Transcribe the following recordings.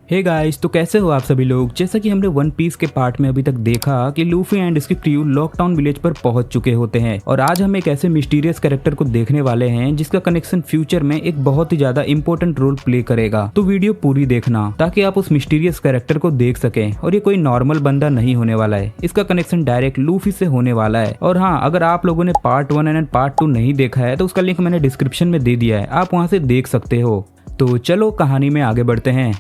Hey guys, तो कैसे हो आप सभी लोग। जैसा कि हमने वन पीस के पार्ट में अभी तक देखा कि लूफी एंड इसकी क्रू लॉकडाउन विलेज पर पहुंच चुके होते हैं और आज हम एक ऐसे मिस्टीरियस कैरेक्टर को देखने वाले हैं जिसका कनेक्शन फ्यूचर में एक बहुत ही ज्यादा इंपॉर्टेंट रोल प्ले करेगा। तो वीडियो पूरी देखना ताकि आप उस मिस्टीरियस कैरेक्टर को देख सकें। और ये कोई नॉर्मल बंदा नहीं होने वाला है, इसका कनेक्शन डायरेक्ट लूफी से होने वाला है। और हाँ, अगर आप लोगों ने पार्ट 1 एंड पार्ट 2 नहीं देखा है तो उसका लिंक मैंने डिस्क्रिप्शन में दे दिया है, आप वहां से देख सकते हो। तो चलो कहानी में आगे बढ़ते हैं।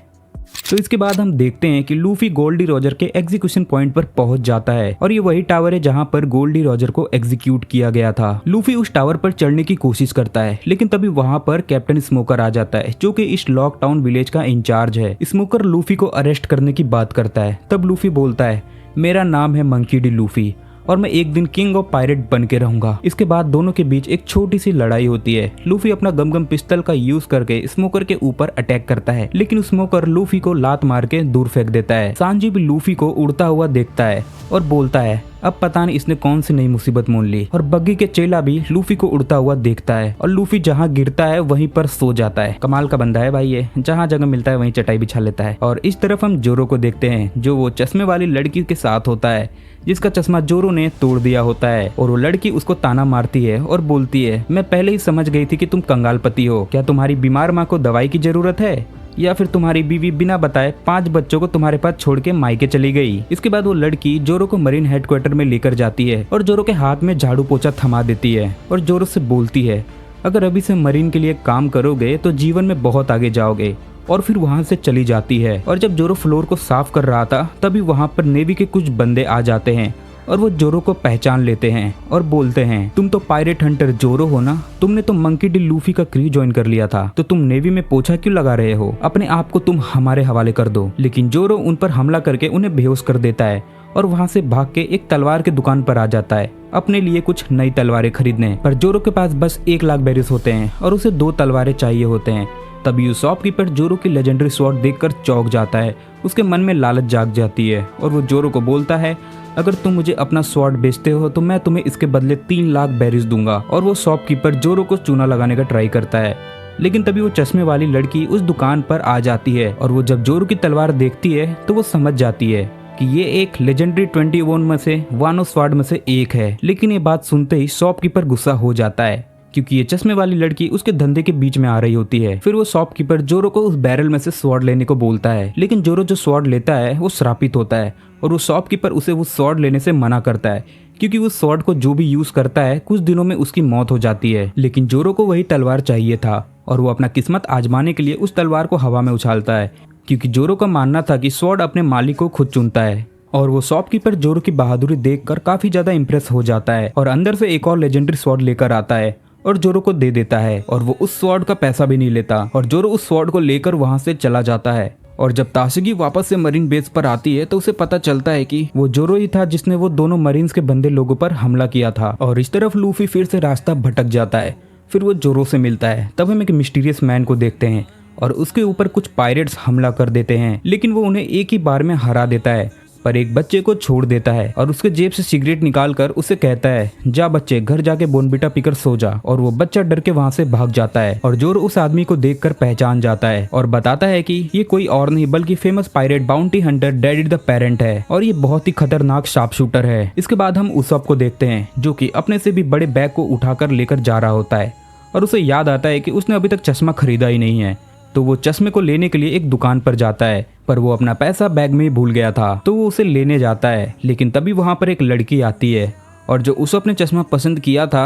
तो इसके बाद हम देखते हैं कि लूफी गोल्डी रॉजर के एग्जीक्यूशन पॉइंट पर पहुंच जाता है और ये वही टावर है जहां पर गोल्डी रॉजर को एग्जीक्यूट किया गया था। लूफी उस टावर पर चढ़ने की कोशिश करता है लेकिन तभी वहां पर कैप्टन स्मोकर आ जाता है जो कि इस लॉकडाउन विलेज का इंचार्ज है। स्मोकर लूफी को अरेस्ट करने की बात करता है। तब लूफी बोलता है, मेरा नाम है मंकी डी लूफी और मैं एक दिन किंग ऑफ पायरेट बन के रहूंगा। इसके बाद दोनों के बीच एक छोटी सी लड़ाई होती है। लूफी अपना गम पिस्टल का यूज करके स्मोकर के ऊपर अटैक करता है लेकिन स्मोकर लूफी को लात मार के दूर फेंक देता है। सांजी भी लूफी को उड़ता हुआ देखता है और बोलता है, अब पता नहीं इसने कौन सी नई मुसीबत मोल ली। और बग्गी के चेला भी लूफी को उड़ता हुआ देखता है और लूफी जहाँ गिरता है वहीं पर सो जाता है। कमाल का बंदा है भाई ये, जहाँ जगह मिलता है वहीं चटाई बिछा लेता है। और इस तरफ हम जोरो को देखते हैं जो वो चश्मे वाली लड़की के साथ होता है जिसका चश्मा जोरो ने तोड़ दिया होता है। और वो लड़की उसको ताना मारती है और बोलती है, मैं पहले ही समझ गई थी कि तुम कंगाल पति हो। क्या तुम्हारी बीमार माँ को दवाई की जरूरत है या फिर तुम्हारी बीवी बिना बताए 5 बच्चों को तुम्हारे पास छोड़ के मायके चली गई। इसके बाद वो लड़की जोरो को मरीन हेडक्वार्टर में लेकर जाती है और जोरो के हाथ में झाड़ू पोछा थमा देती है और जोरो से बोलती है, अगर अभी से मरीन के लिए काम करोगे तो जीवन में बहुत आगे जाओगे। और फिर वहां से चली जाती है। और जब जोरो फ्लोर को साफ कर रहा था तभी वहां पर नेवी के कुछ बंदे आ जाते हैं और वो जोरो को पहचान लेते हैं और बोलते हैं, तुम तो पायरेट हंटर जोरो हो ना, तुमने तो मंकी डी लूफी का क्रू ज्वाइन कर लिया था, तो तुम नेवी में पोछा क्यों लगा रहे हो, अपने आप को तुम हमारे हवाले कर दो। लेकिन जोरो उन पर हमला करके उन्हें बेहोश कर देता है और वहां से भाग के एक तलवार की दुकान पर आ जाता है अपने लिए कुछ नई तलवारें खरीदने। पर जोरो के पास बस 1 लाख बेरिस होते हैं और उसे 2 तलवारें चाहिए होते हैं। तभी उस शॉपकीपर जोरो की लेजेंडरी स्वॉर्ड देखकर चौंक जाता है। उसके मन में लालच जाग जाती है और वो जोरो को बोलता है, अगर तुम मुझे अपना स्वॉर्ड बेचते हो तो मैं तुम्हें इसके बदले 3 लाख बेरिस दूंगा। और वो शॉपकीपर जोरो को चूना लगाने का ट्राई करता है लेकिन तभी वो चश्मे वाली लड़की उस दुकान पर आ जाती है और वो जब जोरो की तलवार देखती है तो वो समझ जाती है कि ये एक लेजेंडरी 21 में से वानो स्वॉर्ड में से एक है। लेकिन ये बात सुनते ही शॉपकीपर गुस्सा हो जाता है क्योंकि ये चश्मे वाली लड़की उसके धंधे के बीच में आ रही होती है। फिर वो शॉपकीपर जोरो को उस बैरल में से स्वॉर्ड लेने को बोलता है लेकिन जोरो जो स्वॉर्ड लेता है वो श्रापित होता है और वो शॉपकीपर उसे वो स्वॉर्ड लेने से मना करता है क्योंकि उस स्वॉर्ड को जो भी यूज करता है कुछ दिनों में उसकी मौत हो जाती है। लेकिन जोरो को वही तलवार चाहिए था और वो अपना किस्मत आजमाने के लिए उस तलवार को हवा में उछालता है क्योंकि जोरो का मानना था कि स्वॉर्ड अपने मालिक को खुद चुनता है। और वो शॉपकीपर जोरो की बहादुरी देखकर काफी ज्यादा इंप्रेस हो जाता है और अंदर से एक और लेजेंडरी स्वॉर्ड लेकर आता है और जोरो को दे देता है। और वो उस स्वॉर्ड का पैसा भी नहीं लेता और जोरो उस स्वॉर्ड को लेकर वहां से चला जाता है। और जब ताशिगी वापस से मरीन बेस पर आती है तो उसे पता चलता है कि वो जोरो ही था जिसने वो दोनों मरीन्स के बंदे लोगों पर हमला किया था। और इस तरफ लूफी फिर से रास्ता भटक जाता है। फिर वो जोरो से मिलता है। तब हम एक मिस्टीरियस मैन को देखते हैं और उसके ऊपर कुछ पायरेट्स हमला कर देते हैं लेकिन वो उन्हें एक ही बार में हरा देता है पर एक बच्चे को छोड़ देता है और उसके जेब से सिगरेट निकालकर उसे कहता है, जा बच्चे घर जाके बोनबीटा पीकर सो जा। और वो बच्चा डर के वहां से भाग जाता है और जोरो उस आदमी को देखकर पहचान जाता है और बताता है कि ये कोई और नहीं बल्कि famous pirate bounty Hunter daddy the parent है और ये बहुत ही खतरनाक शार्प शूटर है। इसके बाद हम उसप को देखते हैं जो कि अपने से भी बड़े बैग को उठाकर लेकर जा रहा होता है और उसे याद आता है कि उसने अभी तक चश्मा खरीदा ही नहीं है। तो वो चश्मे को लेने के लिए एक दुकान पर जाता है पर वो अपना पैसा बैग में ही भूल गया था तो वो उसे लेने जाता है। लेकिन तभी वहां पर एक लड़की आती है और जो उसप ने चश्मा पसंद किया था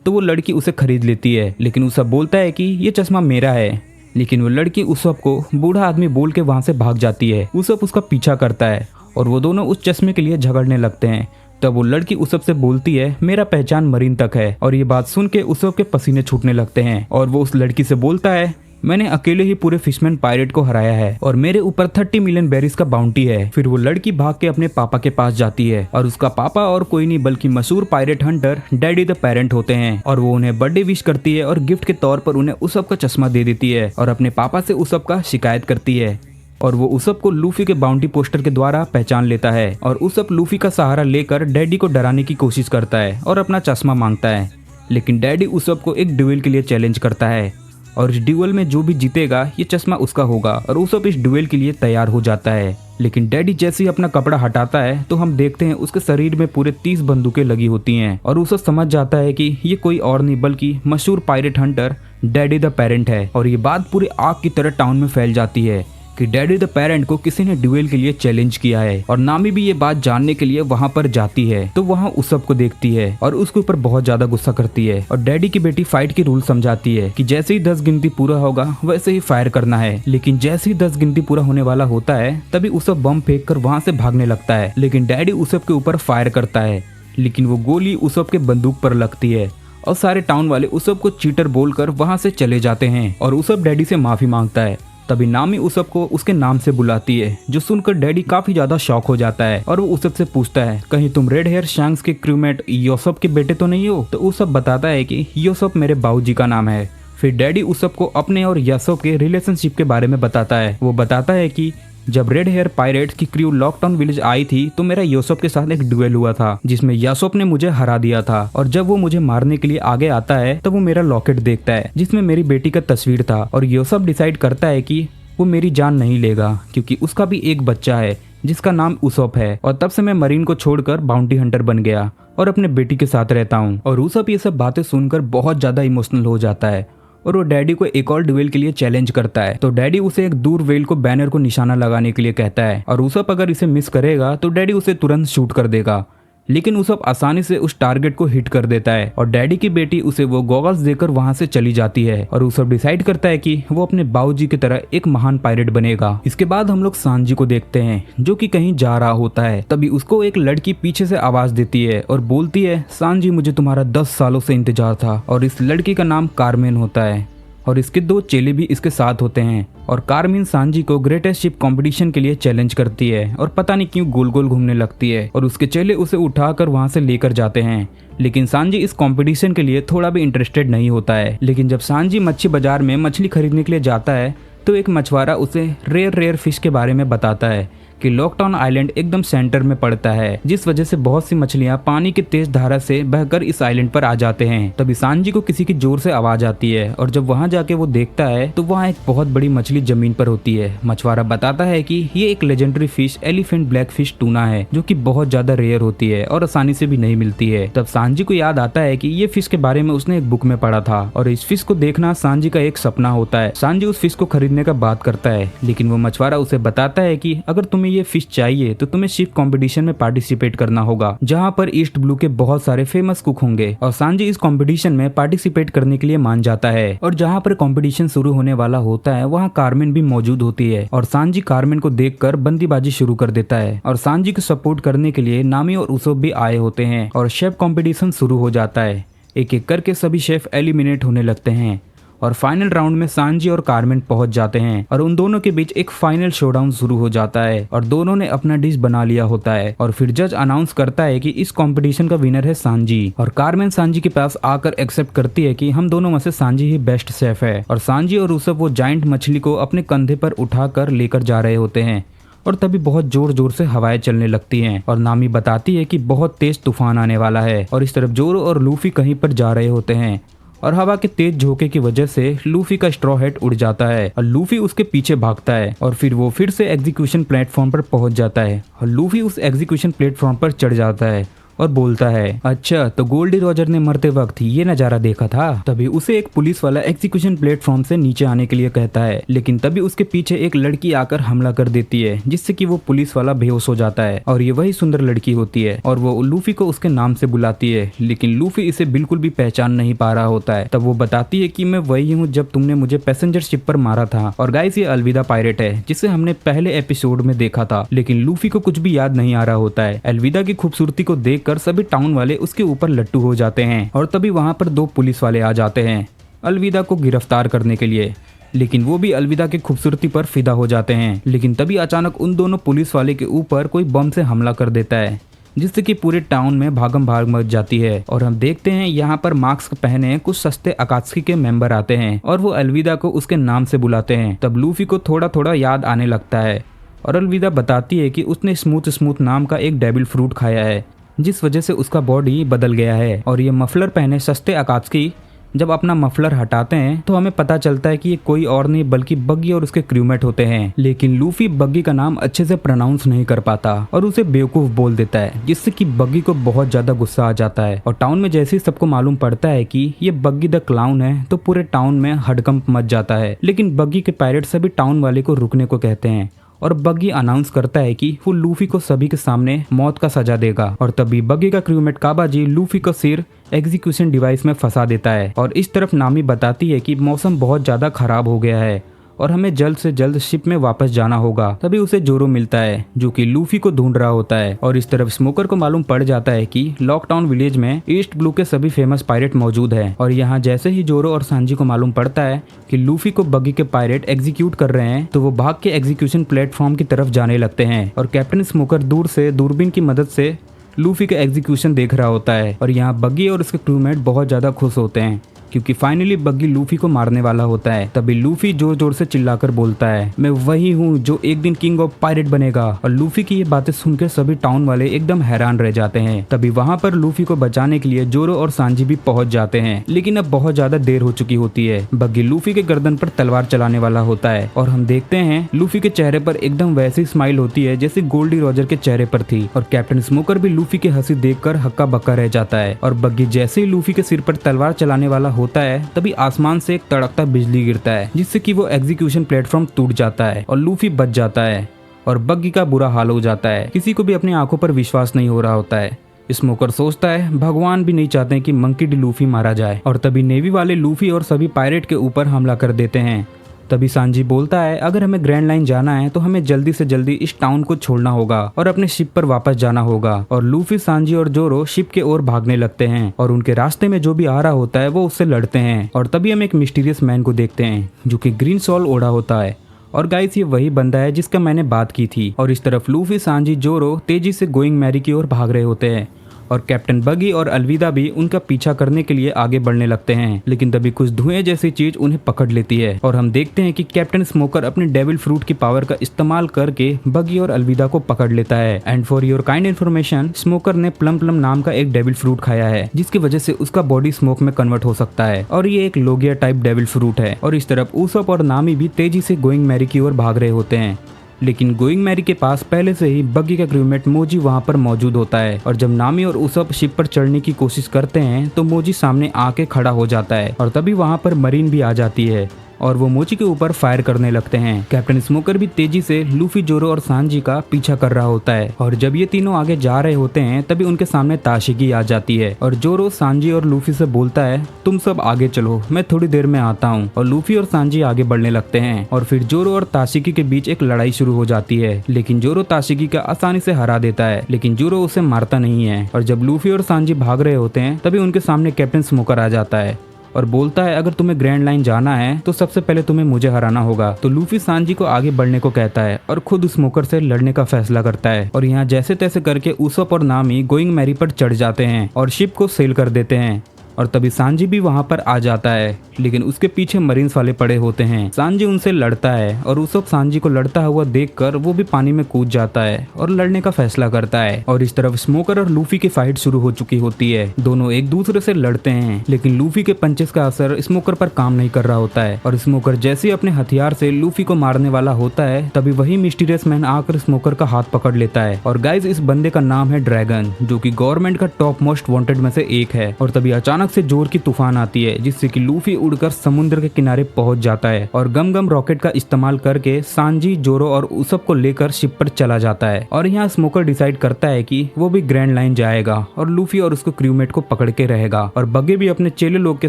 तो वो लड़की उसे खरीद लेती है। लेकिन उसप बोलता है कि ये चश्मा मेरा है। लेकिन वो लड़की उसप को बूढ़ा आदमी बोल के वहां से भाग जाती है। उसप उसका पीछा करता है और वो दोनों उस चश्मे के लिए झगड़ने लगते हैं। तब वो लड़की उसप से बोलती है, मेरा पहचान मरीन तक है। और ये बात सुन के उसप के पसीने छूटने लगते हैं और वो उस लड़की से बोलता है, मैंने अकेले ही पूरे फिशमैन पायरेट को हराया है और मेरे ऊपर 30 मिलियन बेरिस का बाउंटी है। फिर वो लड़की भाग के अपने पापा के पास जाती है और उसका पापा और कोई नहीं बल्कि मशहूर pirate Hunter daddy the parent होते हैं और वो उन्हें बर्थडे विश करती है और गिफ्ट के तौर पर उन्हें उसप का चश्मा दे देती है और अपने पापा से उसप का शिकायत करती है। और वो उसप को लूफी के बाउंटी पोस्टर के द्वारा पहचान लेता है और उसप लूफी का सहारा लेकर डैडी को डराने की कोशिश करता है और अपना चश्मा मांगता है। लेकिन डैडी उसप को एक ड्यूएल के लिए चैलेंज करता है और इस ड्यूअल में जो भी जीतेगा ये चश्मा उसका होगा और उसप इस ड्यूअल के लिए तैयार हो जाता है। लेकिन डैडी जैसे ही अपना कपड़ा हटाता है तो हम देखते हैं उसके शरीर में पूरे 30 बंदूकें लगी होती हैं और उसप समझ जाता है कि ये कोई और नहीं बल्कि मशहूर pirate Hunter daddy the parent है। और ये बात पूरे आग की तरह टाउन में फैल जाती है कि डैडी द पेरेंट को किसी ने ड्यूएल के लिए चैलेंज किया है और नामी भी ये बात जानने के लिए वहाँ पर जाती है तो वहाँ उसप को देखती है और उसके ऊपर बहुत ज्यादा गुस्सा करती है और डैडी की बेटी फाइट की रूल समझाती है कि जैसे ही 10 गिनती पूरा होगा वैसे ही फायर करना है। लेकिन जैसे ही 10 गिनती पूरा होने वाला होता है तभी उसप बम फेंक कर वहाँ से भागने लगता है, लेकिन डैडी उसप के ऊपर फायर करता है लेकिन वो गोली उसप के बंदूक पर लगती है और सारे टाउन वाले उसप को चीटर बोलकर वहाँ से चले जाते हैं और उसप डैडी से माफी मांगता है। तभी नामी उसप को उसके नाम से बुलाती है जो सुनकर डैडी काफी ज्यादा शॉक हो जाता है और वो उसप से पूछता है कहीं तुम रेड हेयर शैंक्स के क्रूमेट योसप के बेटे तो नहीं हो? तो उसप बताता है कि योसप मेरे बाबूजी का नाम है। फिर डैडी उसप को अपने और योसप के रिलेशनशिप के बारे में बताता है। वो बताता है कि जब रेड हेयर पायरेट्स की क्रू लॉकडाउन विलेज आई थी तो मेरा योसप के साथ एक ड्यूएल हुआ था जिसमें योसप ने मुझे हरा दिया था और जब वो मुझे मारने के लिए आगे आता है तो वो मेरा लॉकेट देखता है जिसमें मेरी बेटी का तस्वीर था और योसप डिसाइड करता है कि वो मेरी जान नहीं लेगा क्योंकि उसका भी एक बच्चा है जिसका नाम उसप है और तब से मैं मरीन को छोड़कर बाउंटी हंटर बन गया और अपने बेटी के साथ रहता हूँ। और उसप ये सब बातें सुनकर बहुत ज्यादा इमोशनल हो जाता है और वो डैडी को एक और ड्यूएल के लिए चैलेंज करता है। तो डैडी उसे एक दूर वेल को बैनर को निशाना लगाने के लिए कहता है और उसप अगर इसे मिस करेगा तो डैडी उसे तुरंत शूट कर देगा, लेकिन उसप आसानी से उस टारगेट को हिट कर देता है और डैडी की बेटी उसे वो गॉगल्स देकर वहां से चली जाती है और उसप डिसाइड करता है कि वो अपने बाबूजी की तरह एक महान पायरेट बनेगा। इसके बाद हम लोग सांजी को देखते हैं जो कि कहीं जा रहा होता है। तभी उसको एक लड़की पीछे से आवाज देती है और बोलती है सांजी मुझे तुम्हारा 10 सालों से इंतजार था। और इस लड़की का नाम कार्मेन होता है और इसके 2 चेले भी इसके साथ होते हैं और कार्मिन सांजी को ग्रेटेस्ट शिप कंपटीशन के लिए चैलेंज करती है और पता नहीं क्यों गोल गोल घूमने लगती है और उसके चेले उसे उठाकर वहां से लेकर जाते हैं। लेकिन सांजी इस कंपटीशन के लिए थोड़ा भी इंटरेस्टेड नहीं होता है। लेकिन जब सांजी मच्छी बाजार में मछली खरीदने के लिए जाता है तो एक मछुआरा उसे रेयर फिश के बारे में बताता है कि लॉकडाउन आइलैंड एकदम सेंटर में पड़ता है जिस वजह से बहुत सी मछलियां पानी की तेज धारा से बहकर इस आइलैंड पर आ जाते हैं। तभी सांजी को किसी की जोर से आवाज आती है और जब वहां जाके वो देखता है तो वहां एक बहुत बड़ी मछली जमीन पर होती है। मछुआरा बताता है कि ये एक legendary fish elephant black fish tuna है जो कि बहुत ज्यादा रेयर होती है और आसानी से भी नहीं मिलती है। तब सांजी को याद आता है कि ये फिश के बारे में उसने एक बुक में पढ़ा था और इस फिश को देखना सांजी का एक सपना होता है। सांजी उस फिश को खरीदने का बात करता है लेकिन वो मछुआरा उसे बताता है कि अगर तुम्हें ये फिश चाहिए तो तुम्हें शिप कंपटीशन में पार्टिसिपेट करना होगा जहां पर ईस्ट ब्लू के बहुत सारे फेमस कुक होंगे। और सांजी इस कंपटीशन में पार्टिसिपेट करने के लिए मान जाता है और जहां पर कंपटीशन शुरू होने वाला होता है वहां कार्मेन भी मौजूद होती है और सांजी कार्मेन को देखकर बंदीबाजी शुरू कर देता है और सांजी को सपोर्ट करने के लिए नामी और उसप भी आए होते हैं और शेफ कंपटीशन शुरू हो जाता है। एक एक करके सभी शेफ एलिमिनेट होने लगते हैं और फाइनल राउंड में सांजी और कार्मेन पहुंच जाते हैं और उन दोनों के बीच एक फाइनल शोडाउन शुरू हो जाता है और दोनों ने अपना डिश बना लिया होता है और फिर जज अनाउंस करता है कि इस कंपटीशन का विनर है सांजी। और कार्मेन सांजी के पास आकर एक्सेप्ट करती है कि हम दोनों में से सांजी ही बेस्ट शेफ है और सांजी और उसप वो जाइंट मछली को अपने कंधे पर उठाकर लेकर जा रहे होते हैं और तभी बहुत जोर जोर से हवाएं चलने लगती हैं और नामी बताती है कि बहुत तेज तूफान आने वाला है और इस तरफ जोरो और लूफी कहीं पर जा रहे होते हैं और हवा के तेज झोंके की वजह से लूफी का स्ट्रॉ हैट उड़ जाता है और लूफी उसके पीछे भागता है और फिर वो फिर से एग्जीक्यूशन प्लेटफॉर्म पर पहुंच जाता है और लूफी उस एग्जीक्यूशन प्लेटफॉर्म पर चढ़ जाता है और बोलता है अच्छा तो गोल्डी रॉजर ने मरते वक्त ये नजारा देखा था। तभी उसे एक पुलिस वाला एग्जीक्यूशन प्लेटफॉर्म से नीचे आने के लिए कहता है लेकिन तभी उसके पीछे एक लड़की आकर हमला कर देती है जिससे कि वो पुलिस वाला बेहोश हो जाता है और ये वही सुंदर लड़की होती है और वो लूफी को उसके नाम से बुलाती है लेकिन लूफी इसे बिल्कुल भी पहचान नहीं पा रहा होता है। तब वो बताती है कि मैं वही हूँ जब तुमने मुझे पैसेंजर शिप पर मारा था। और गाइस ये अलविदा पायरेट है जिसे हमने पहले एपिसोड में देखा था लेकिन लूफी को कुछ भी याद नहीं आ रहा होता है। अलविदा की खूबसूरती को देख कर सभी टाउन वाले उसके ऊपर लट्टू हो जाते हैं और तभी वहां पर 2 पुलिस वाले आ जाते हैं अलविदा को गिरफ्तार करने के लिए लेकिन वो भी अलविदा की खूबसूरती पर फिदा हो जाते हैं। लेकिन तभी अचानक उन दोनों पुलिस वाले के ऊपर कोई बम से हमला कर देता है जिससे कि पूरे टाउन में भागम भाग मच जाती है और हम देखते हैं यहाँ पर मास्क पहने कुछ सस्ते अकात्सुकी के मेंबर आते हैं और वो अलविदा को उसके नाम से बुलाते हैं। तब लूफी को थोड़ा थोड़ा याद आने लगता है और अलविदा बताती है कि उसने स्मूथ नाम का एक डेविल फ्रूट खाया है जिस वजह से उसका बॉडी बदल गया है और ये मफलर पहने सस्ते अकात्सुकी जब अपना मफलर हटाते हैं तो हमें पता चलता है कि ये कोई और नहीं बल्कि बग्गी और उसके क्रूमेट होते हैं। लेकिन लूफी बग्गी का नाम अच्छे से प्रोनाउंस नहीं कर पाता और उसे बेवकूफ बोल देता है, जिससे कि बग्गी को बहुत ज्यादा गुस्सा आ जाता है। और टाउन में जैसे ही सबको मालूम पड़ता है कि ये बग्गी द क्लाउन है तो पूरे टाउन में हड़कंप मच जाता है। लेकिन बग्गी के पायरेट सभी टाउन वाले को रुकने को कहते हैं और बग्गी अनाउंस करता है कि वो लूफी को सभी के सामने मौत का सजा देगा। और तभी बग्गी का क्रूमेट काबाजी लूफी का सिर एग्जीक्यूशन डिवाइस में फंसा देता है। और इस तरफ नामी बताती है कि मौसम बहुत ज्यादा खराब हो गया है और हमें जल्द से जल्द शिप में वापस जाना होगा। तभी उसे जोरो मिलता है जो कि लूफी को ढूंढ रहा होता है। और इस तरफ स्मोकर को मालूम पड़ जाता है कि लॉकडाउन विलेज में ईस्ट ब्लू के सभी फेमस पायरेट मौजूद हैं। और यहाँ जैसे ही जोरो और सांजी को मालूम पड़ता है कि लूफी को बग्गी के पायरेट एग्जीक्यूट कर रहे हैं तो वो भाग के एग्जीक्यूशन प्लेटफॉर्म की तरफ जाने लगते हैं। और कैप्टन स्मोकर दूर से दूरबीन की मदद से लूफी का एग्जीक्यूशन देख रहा होता है। और यहाँ बग्गी और उसके क्रूमेट बहुत ज्यादा खुश होते हैं क्योंकि फाइनली बग्गी लूफी को मारने वाला होता है। तभी लूफी जोर जोर से चिल्लाकर बोलता है, मैं वही हूँ जो एक दिन किंग ऑफ पायरेट बनेगा। और लूफी की ये बातें सुनकर सभी टाउन वाले एकदम हैरान रह जाते हैं। तभी वहाँ पर लूफी को बचाने के लिए जोरो और सांजी भी पहुंच जाते हैं, लेकिन अब बहुत ज्यादा देर हो चुकी होती है। बग्गी लूफी के गर्दन पर तलवार चलाने वाला होता है और हम देखते हैं लूफी के चेहरे पर एकदम वैसी स्माइल होती है जैसे गोल्डी रॉजर के चेहरे पर थी। और कैप्टन स्मोकर भी लूफी की हंसी देखकर हक्का बक्का रह जाता है। और बग्गी जैसे ही लूफी के सिर पर तलवार चलाने वाला होता है तभी आसमान से एक तड़कता बिजली गिरता है, जिससे कि वो एग्जीक्यूशन प्लेटफॉर्म टूट जाता है और लूफी बच जाता है। और बग्गी का बुरा हाल हो जाता है। किसी को भी अपनी आंखों पर विश्वास नहीं हो रहा होता है। स्मोकर सोचता है भगवान भी नहीं चाहते कि मंकी डी लूफी मारा जाए। और तभी नेवी वाले लूफी और सभी पायरेट के ऊपर हमला कर देते हैं। तभी सांजी बोलता है अगर हमें ग्रैंड लाइन जाना है तो हमें जल्दी से जल्दी इस टाउन को छोड़ना होगा और अपने शिप पर वापस जाना होगा। और लूफी, सांजी और जोरो शिप के ओर भागने लगते हैं और उनके रास्ते में जो भी आ रहा होता है वो उससे लड़ते हैं। और तभी हम एक मिस्टीरियस मैन को देखते हैं जो कि ग्रीन शॉल ओढ़ा होता है। और गाइस ये वही बंदा है जिसका मैंने बात की थी। और इस तरफ लूफी, सांजी, जोरो तेजी से गोइंग मैरी की ओर भाग रहे होते हैं और कैप्टन बग्गी और अलविदा भी उनका पीछा करने के लिए आगे बढ़ने लगते हैं। लेकिन तभी कुछ धुएं जैसी चीज उन्हें पकड़ लेती है और हम देखते हैं कि कैप्टन स्मोकर अपने डेविल फ्रूट की पावर का इस्तेमाल करके बग्गी और अलविदा को पकड़ लेता है। And for your kind information, smoker ने प्लम प्लम नाम का एक डेविल फ्रूट खाया है जिसकी वजह से उसका बॉडी स्मोक में कन्वर्ट हो सकता है और ये एक लोगिया टाइप डेविल फ्रूट है। और इस तरफ उसप और नामी भी तेजी से गोइंग मैरी की ओर भाग रहे होते हैं। लेकिन गोइंग मैरी के पास पहले से ही बग्गी का क्रूमेट मोजी वहां पर मौजूद होता है। और जब नामी और उसप शिप पर चढ़ने की कोशिश करते हैं तो मोजी सामने आके खड़ा हो जाता है और तभी वहां पर मरीन भी आ जाती है और वो मोची के ऊपर फायर करने लगते हैं। कैप्टन स्मोकर भी तेजी से लूफी, जोरो और सांजी का पीछा कर रहा होता है। और जब ये तीनों आगे जा रहे होते हैं तभी उनके सामने ताशिकी आ जाती है और जोरो, सांजी और लूफी से बोलता है तुम सब आगे चलो, मैं थोड़ी देर में आता हूँ। और लूफी और सांजी आगे बढ़ने लगते हैं और फिर जोरो और ताशिकी के बीच एक लड़ाई शुरू हो जाती है। लेकिन जोरो ताशिकी का आसानी से हरा देता है, लेकिन जोरो उसे मारता नहीं है। और जब लूफी और सांजी भाग रहे होते हैं तभी उनके सामने कैप्टन स्मोकर आ जाता है और बोलता है अगर तुम्हें ग्रैंड लाइन जाना है तो सबसे पहले तुम्हें मुझे हराना होगा। तो लूफी सांजी को आगे बढ़ने को कहता है और खुद स्मोकर से लड़ने का फैसला करता है। और यहाँ जैसे तैसे करके उसप और नामी गोइंग मैरी पर चढ़ जाते हैं और शिप को सेल कर देते हैं। और तभी सांजी भी वहां पर आ जाता है, लेकिन उसके पीछे मरीन्स वाले पड़े होते हैं। सांजी उनसे लड़ता है और उसप सांजी को लड़ता हुआ देखकर वो भी पानी में कूद जाता है और लड़ने का फैसला करता है। और इस तरफ स्मोकर और लूफी की फाइट शुरू हो चुकी होती है। दोनों एक दूसरे से लड़ते हैं, लेकिन लूफी के पंचेस का असर स्मोकर पर काम नहीं कर रहा होता है। और स्मोकर जैसे अपने हथियार से लूफी को मारने वाला होता है तभी वही मिस्टीरियस मैन आकर स्मोकर का हाथ पकड़ लेता है। और गाइस इस बंदे का नाम है ड्रैगन, जो कि गवर्नमेंट का टॉप मोस्ट वांटेड में से एक है। और तभी अचानक से जोर की तूफान आती है जिससे कि लूफी उड़कर समुद्र के किनारे पहुंच जाता है और गम गम रॉकेट का इस्तेमाल करके सांजी, जोरो और उसप को लेकर शिप पर चला जाता है। और यहाँ स्मोकर डिसाइड करता है कि वो भी ग्रैंड लाइन जाएगा और लूफी और उसको क्रूमेट को पकड़ के रहेगा। और बग्गी भी अपने चेले लोग के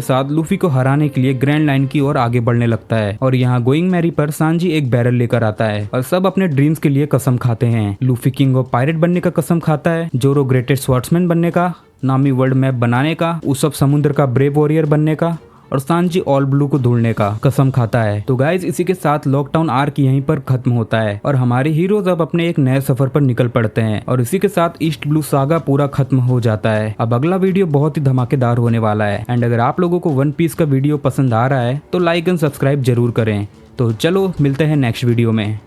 साथ लूफी को हराने के लिए ग्रैंड लाइन की ओर आगे बढ़ने लगता है। और यहाँ गोइंग मैरी पर सांजी एक बैरल लेकर आता है और सब अपने ड्रीम्स के लिए कसम खाते हैं। लूफी किंग ऑफ पायरेट बनने का कसम खाता है, जोरो ग्रेटेस्ट स्वॉर्ड्समैन बनने का, नामी वर्ल्ड मैप बनाने का, उसप समुद्र का ब्रेव वॉरियर बनने का और सांजी ऑल ब्लू को ढूंढने का कसम खाता है। तो गाइज इसी के साथ लॉकडाउन आर्क यहीं पर खत्म होता है और हमारे हीरोज अब अपने एक नए सफर पर निकल पड़ते हैं और इसी के साथ ईस्ट ब्लू सागा पूरा खत्म हो जाता है। अब अगला वीडियो बहुत ही धमाकेदार होने वाला है। एंड अगर आप लोगों को वन पीस का वीडियो पसंद आ रहा है तो लाइक एंड सब्सक्राइब जरूर करें। तो चलो मिलते हैं नेक्स्ट वीडियो में।